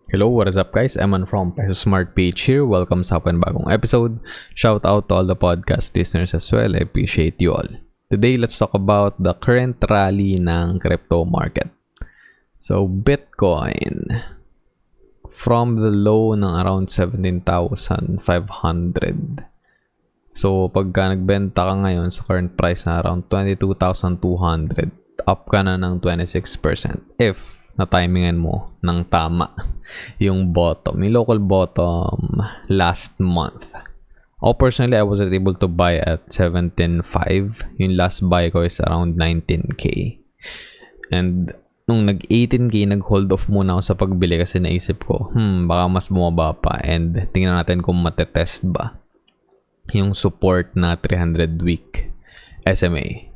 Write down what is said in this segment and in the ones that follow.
Hello, what is up guys? Eman from Peso Smart Page here. Welcome sa bagong episode. Shout out to all the podcast listeners as well. I appreciate you all. Today, let's talk about the current rally ng crypto market. So, Bitcoin from the low ng around 17,500. So, pagka nagbenta ka ngayon sa current price na around 22,200, up ka na ng 26% if na-timingan mo ng tama yung bottom, yung local bottom last month. Personally, I wasn't able to buy at 17.5. Yung last buy ko is around 19k. And nung nag-18k, nag-hold off muna ako sa pagbili kasi naisip ko, baka mas bumaba pa. And tingnan natin kung matetest ba yung support na 300-week SMA.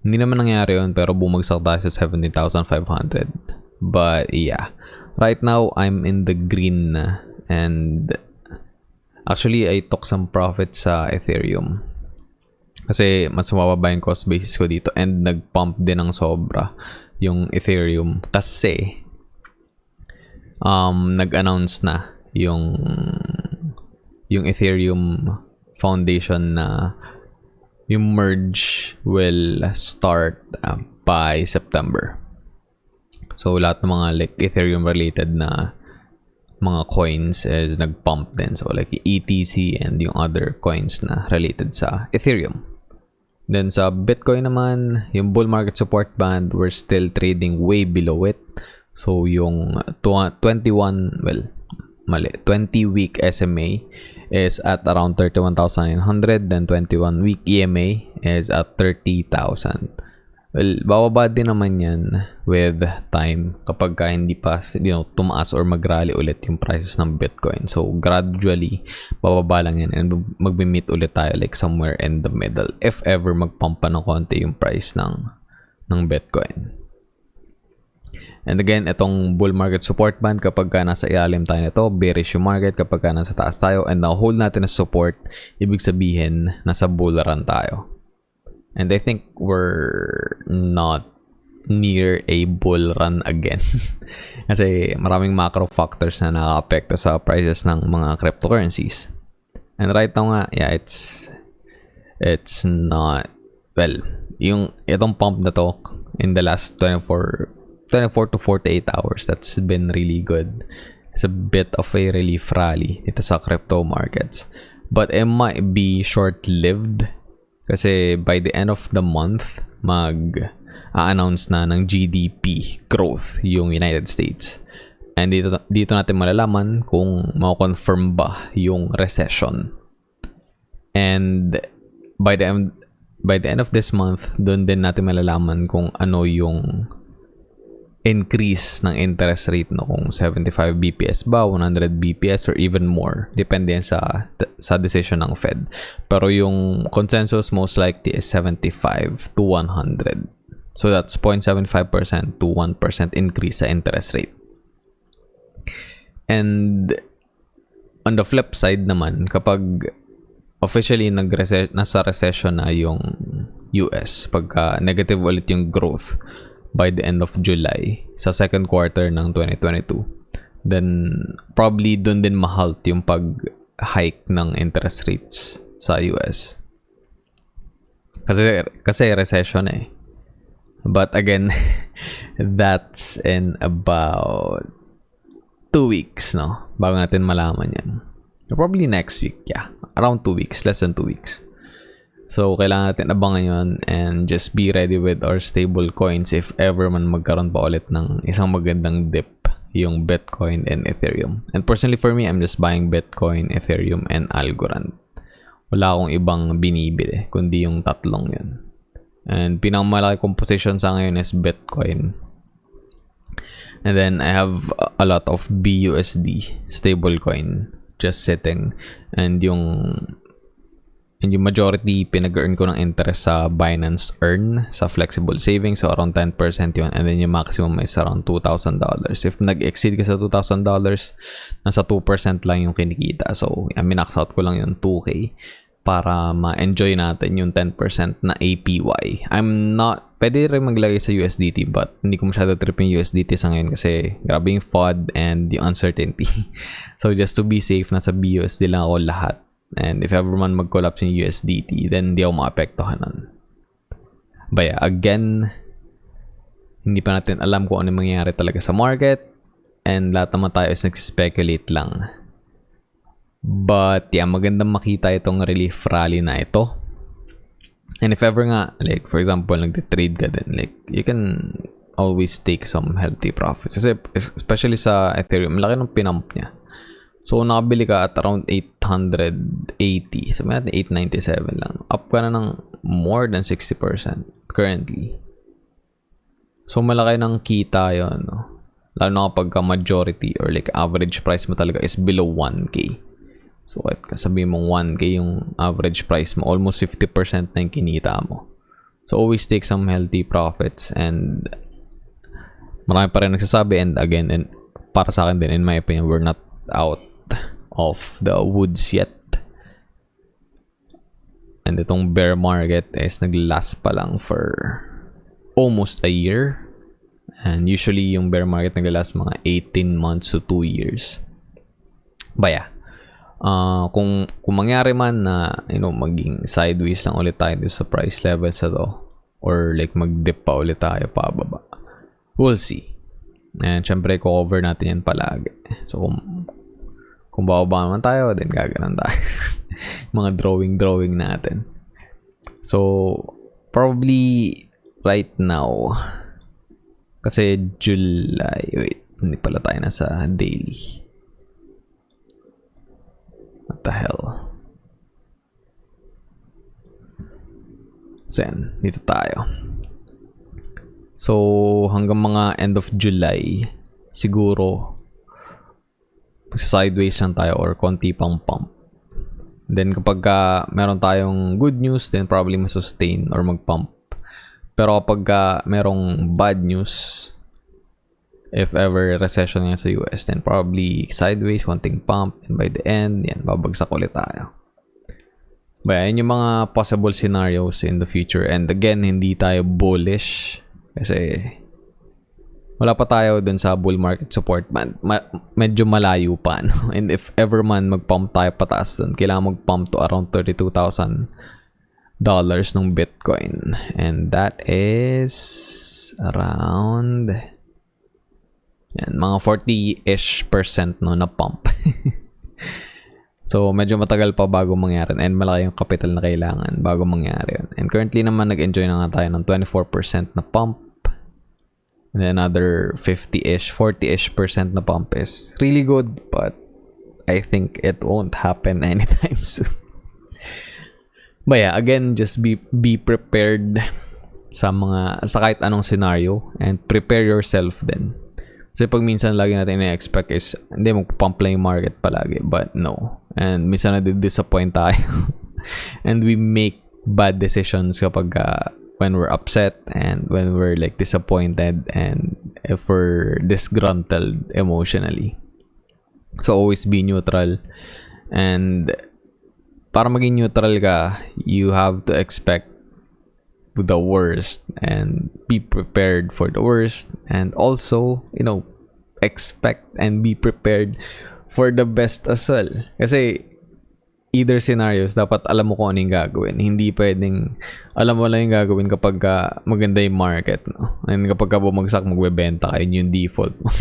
Hindi naman nangyari yun, pero bumagsak tayo sa 17,500. But yeah, right now I'm in the green na. And actually, I took some profit sa Ethereum. Kasi mas mababa yung cost basis ko dito. And nag-pump din ng sobra yung Ethereum. Kasi nag-announce na yung Ethereum Foundation na yung merge will start by September. So, lahat ng mga like Ethereum related na mga coins is nag-pump din. So, like ETC and yung other coins na related sa Ethereum. Then, sa Bitcoin naman, yung bull market support band, we're still trading way below it. So, yung 20-week SMA is at around 31,900, then 21-week EMA is at 30,000. Well, bababa din naman yan with time kapag hindi pa tumaas or mag-rally ulit yung prices ng Bitcoin. So, gradually, bababa lang yan and magbe-meet ulit tayo like somewhere in the middle if ever magpump pa ng konti yung price ng Bitcoin. And again, itong bull market support band, kapag nasa ilalim tayo nito, bearish yung market kapag nasa taas tayo, and na-hold natin na support, ibig sabihin, nasa bull run tayo. And I think we're not near a bull run again. Kasi maraming macro factors na nakaka-apekto sa prices ng mga cryptocurrencies. And right now nga, yeah, it's not, well, itong pump na to, in the last 24 to 48 hours, that's been really good. It's a bit of a relief rally ito sa crypto markets. But it might be short-lived kasi by the end of the month, mag-a-announce na ng GDP growth yung United States. And dito natin malalaman kung ma-confirm ba yung recession. And by the end of this month, doon din natin malalaman kung ano yung increase ng interest rate kung 75 BPS ba, 100 BPS or even more, depende yan sa decision ng Fed. Pero yung consensus most likely is 75 to 100. So that's 0.75% to 1% increase sa interest rate. And on the flip side naman, kapag officially nasa recession na yung US, pagka negative ulit yung growth by the end of July sa second quarter ng 2022, then probably dun din mahalt yung pag-hike ng interest rates sa US. Kasi recession eh. But again, that's in about 2 weeks, no? Bago natin malaman yan. Probably next week, yeah. Around 2 weeks, less than 2 weeks. So, kailangan natin abangan yun and just be ready with our stable coins if ever man magkaroon pa ulit ng isang magandang dip yung Bitcoin and Ethereum. And personally for me, I'm just buying Bitcoin, Ethereum, and Algorand. Wala akong ibang binibili, kundi yung tatlong yun. And pinakamalaki kong position sa ngayon is Bitcoin. And then, I have a lot of BUSD, stablecoin, just sitting. And yung majority pinag-earn ko ng interest sa Binance Earn sa flexible savings, so around 10% yun, and then yung maximum is around $2,000. If nag-exceed ka sa $2,000, nasa 2% lang yung kinikita. So minax out ko lang yung 2K para ma-enjoy natin yung 10% na APY. I'm not pwede rin maglagay sa USDT but hindi ko masyado trip yung USDT sa ngayon kasi grabe yung FOD and yung uncertainty. So just to be safe, nasa BUSD lang ako lahat. And if ever man mag-collapse yung USDT, then hindi ako maapektuhan nun. But yeah, again, hindi pa natin alam kung ano mangyayari talaga sa market. And lahat naman tayo is nag-speculate lang. But yeah, magandang makita itong relief rally na ito. And if ever nga, like for example, nagde-trade ka din, like you can always take some healthy profits. Kasi especially sa Ethereum, laki ng pinump niya. So nakabili ka at around 880, sabi natin 897 lang. Up ka na ng more than 60% currently. So malaki ng kita yun, no? Lalo na kapag majority or like average price mo talaga is below 1K. So, kahit sabihin mong 1K yung average price mo, almost 50% na yung kinita mo. So, always take some healthy profits and marami pa rin nagsasabi and again, and para sa akin din, in my opinion, we're not out of the woods yet. And itong bear market is nag-last pa lang for almost a year. And usually, yung bear market nag-last mga 18 months to 2 years. But yeah. Kung mangyari man na maging sideways lang ulit tayo sa price levels na to or like mag-dip pa ulit tayo pababa, we'll see. And syempre cover natin yan palagi. So kung bababa naman tayo, then gaganan tayo. Mga drawing natin. So probably right now kasi July, wait, hindi pala tayo nasa daily. What the hell? Sen, dito tayo. So, hanggang mga end of July, siguro, sideways lang tayo or konti pang pump. Then, kapag meron tayong good news, then probably masustain or mag-pump. Pero kapag merong bad news, if ever recession nga sa US, then probably sideways, konting pump, and by the end, yan, babagsak ulit tayo. But yan yung mga possible scenarios in the future. And again, hindi tayo bullish kasi wala pa tayo dun sa bull market support. Medyo malayo pa. No? And if ever man mag-pump tayo pataas dun, kailangan mag-pump to around $32,000 ng Bitcoin. And that is around yan, mga 40-ish% no, na pump. So, medyo matagal pa bago mangyari. And malaki yung capital na kailangan bago mangyari yun. And currently naman, nag-enjoy na nga tayo ng 24% na pump. And then another 50-ish, 40-ish% na pump is really good. But I think it won't happen anytime soon. But yeah, again, just be prepared sa kahit anong scenario. And prepare yourself then. Kasi pag minsan lagi natin na-expect is hindi, magpapump lang yung market palagi. But no. And minsan na-disappoint tayo. And we make bad decisions kapag when we're upset and when we're like disappointed and if we're disgruntled emotionally. So always be neutral. And para maging neutral ka, you have to expect the worst and be prepared for the worst, and also expect and be prepared for the best as well. Kasi either scenarios dapat alam mo kung ano yung gagawin. Hindi pwedeng alam mo lang yung gagawin kapag maganda yung market, no? And kapag bumagsak, magbebenta ka, yun yung default mo.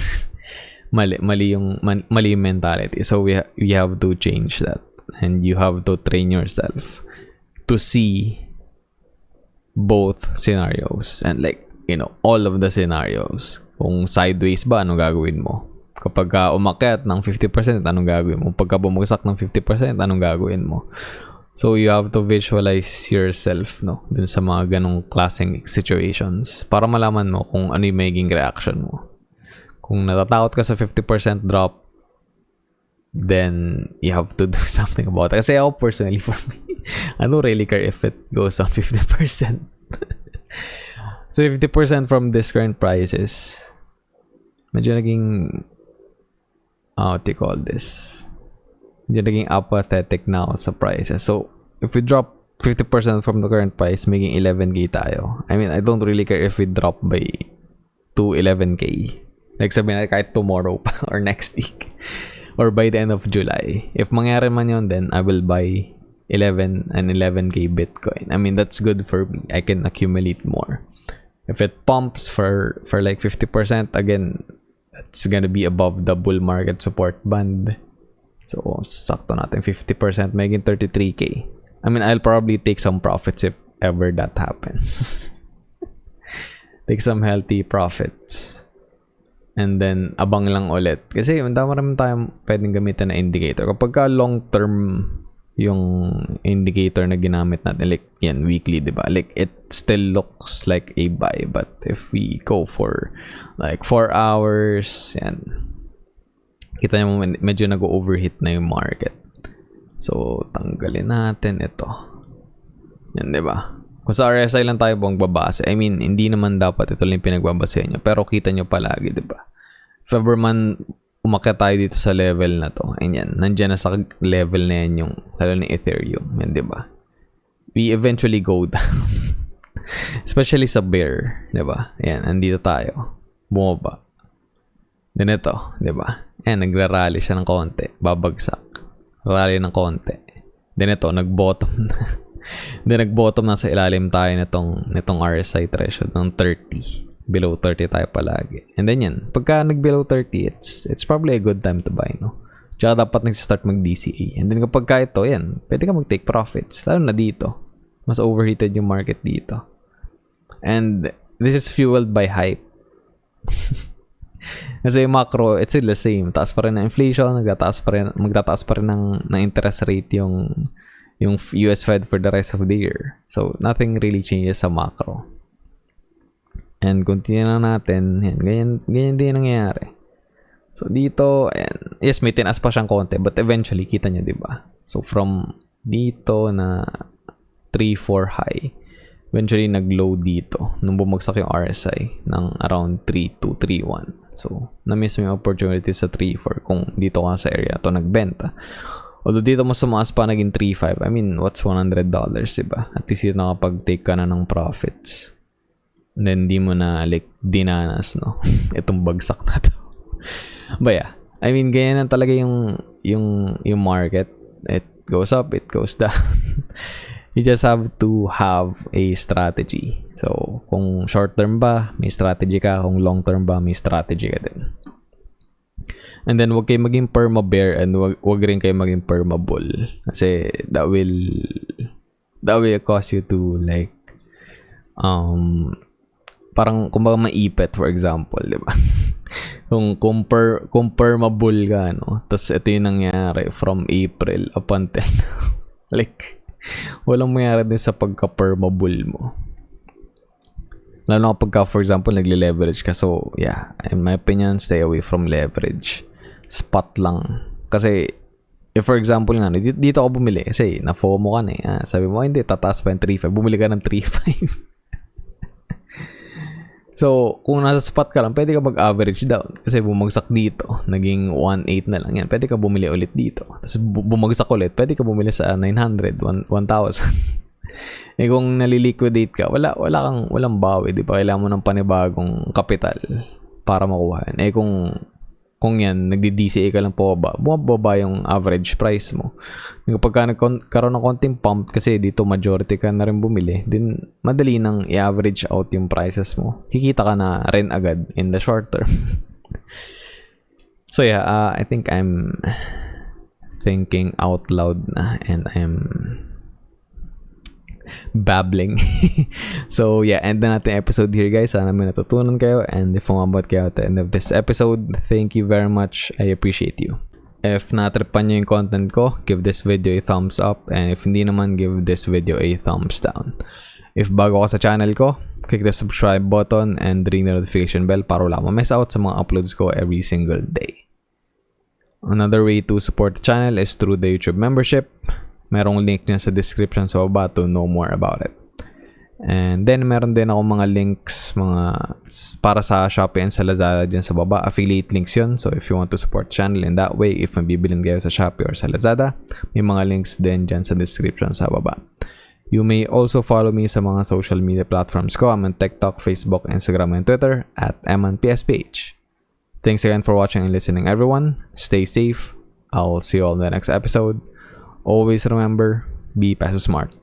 mali yung mentality. So we have to change that, and you have to train yourself to see both scenarios and all of the scenarios. Kung sideways ba, anong gagawin mo? Kapag umakyat ng 50%, anong gagawin mo? Pagka bumagsak ng 50%, anong gagawin mo? So you have to visualize yourself, no, dun sa mga ganong klaseng situations para malaman mo kung ano yung magiging reaction mo. Kung natatakot ka sa 50% drop, then you have to do something about it. Kasi ako personally, for me, I don't really care if it goes on 50%. So 50% from this current prices, medyo naging what do you call this? Medyo naging apathetic na ako sa prices. So if we drop 50% from the current price, making 11k tayo. I mean, I don't really care if we drop by to 11k. Like sabihin na kahit tomorrow pa or next week or by the end of July. If mangyari man yun, then I will buy 11k Bitcoin. I mean, that's good for me. I can accumulate more. If it pumps for like 50%, again, that's gonna be above the bull market support band. So, sakto natin 50%, making 33k. I mean, I'll probably take some profits if ever that happens. Take some healthy profits. And then, abang lang ulit. Kasi, marami tayong pwedeng gamitin na indicator. Kapag ka long term yung indicator na ginamit natin, like, yan, weekly, diba? Like, it still looks like a buy. But if we go for, like, 4 hours, yan. Kita nyo, medyo nag-overheat na yung market. So, tanggalin natin ito. Yan, diba? Kung sa RSI lang tayo buong babase, I mean, hindi naman dapat ito lang pinagbabase nyo. Pero kita nyo palagi, diba? If ever man umakyat tayo dito sa level na to, ayan, nandyan na sa level na yan yung, lalo ni Ethereum. Yan, diba? We eventually go down. Especially sa bear, diba? Ayan, andito tayo. Bumaba. Then ito, diba? Ayan, nagra-rally siya ng konti. Babagsak. Rally ng konti. Then ito, nag-bottom na. Then nag-bottom na sa ilalim tayo nitong RSI threshold ng 30. Below 30 tayo palagi. And then yan, pagka nag-below 30, it's probably a good time to buy, no? Tsaka dapat nag-start mag-DCA. And then kapag ka ito, yan, pwede ka mag-take profits. Lalo na dito. Mas overheated yung market dito. And this is fueled by hype. Kasi yung macro, it's still the same. Taas pa rin ng inflation, magtataas pa rin ng interest rate yung US Fed for the rest of the year. So, nothing really changes sa macro. And continue na natin. Yan, ganyan din nangyayari. So, dito, and yes, may tinaas pa siyang konti, but eventually, kita nyo, diba? So, from dito na 3-4 high, eventually, nag-low dito nung bumagsak yung RSI ng around 3.231. So, na-miss mo yung opportunity sa 3.4 kung dito ka sa area to nagbenta. Although dito mo sumaas pa naging 3.5. I mean, what's $100, diba? At least dito nakapag-take ka na ng profits. And then, di mo na, like, dinanas, no? Itong bagsak na to. But yeah, I mean, ganyan na talaga yung market. It goes up, it goes down. You just have to have a strategy. So, kung short term ba, may strategy ka. Kung long term ba, may strategy ka din. And then, wag kayo maging perma-bear and wag rin kayo maging perma-bull. Kasi, that will cause you to, like, parang, kumbaga maipit, for example, di ba? kung perma-bull ka, no? Tapos, ito yung nangyari from April up until now. Like, walang mayroon din sa pagka-perma-bull mo. Lalo na kapag, for example, nagle-leverage ka. So, yeah, in my opinion, stay away from leverage. Spot lang. Kasi, if for example nga, dito ako bumili. Kasi, na-FOMO ka na eh. Sabi mo, hindi, tataas pa yung 3.5. Bumili ka ng 3.5. So, kung nasa spot ka lang, pwede ka mag-average down. Kasi bumagsak dito. Naging 1.8 na lang yan. Pwede ka bumili ulit dito. Tapos bumagsak ulit. Pwede ka bumili sa 900, 1,000. Eh kung naliliquidate ka, walang bawi. Di ba? Kailangan mo ng panibagong kapital para makuha. Eh kung yan, nagdi-DCA ka lang bumababa yung average price mo. Kapag ka nagkaroon ng konting pump, kasi dito majority ka na rin bumili, din madali nang i-average out yung prices mo. Kikita ka na rin agad in the short term. So yeah, I think I'm thinking out loud na and I'm babbling. So yeah, end na natin episode here, guys. Sana may natutunan kayo, and if umabot kayo at the end of this episode, thank you very much. I appreciate you. If natripan nyo yung content ko, give this video a thumbs up, and if hindi naman, give this video a thumbs down. If bago ka sa channel ko, click the subscribe button and ring the notification bell para wala ma-miss out sa mga uploads ko every single day. Another way to support the channel is through the YouTube membership. Merong link niya sa description sa baba to know more about it. And then, meron din ako mga links para sa Shopee and sa Lazada dyan sa baba. Affiliate links yun. So, if you want to support the channel in that way, if mabibilin kayo sa Shopee or sa Lazada, may mga links din dyan sa description sa baba. You may also follow me sa mga social media platforms ko. I'm on TikTok, Facebook, Instagram, and Twitter at MNPSPH. Thanks again for watching and listening, everyone. Stay safe. I'll see you all in the next episode. Always remember, be Peso smart.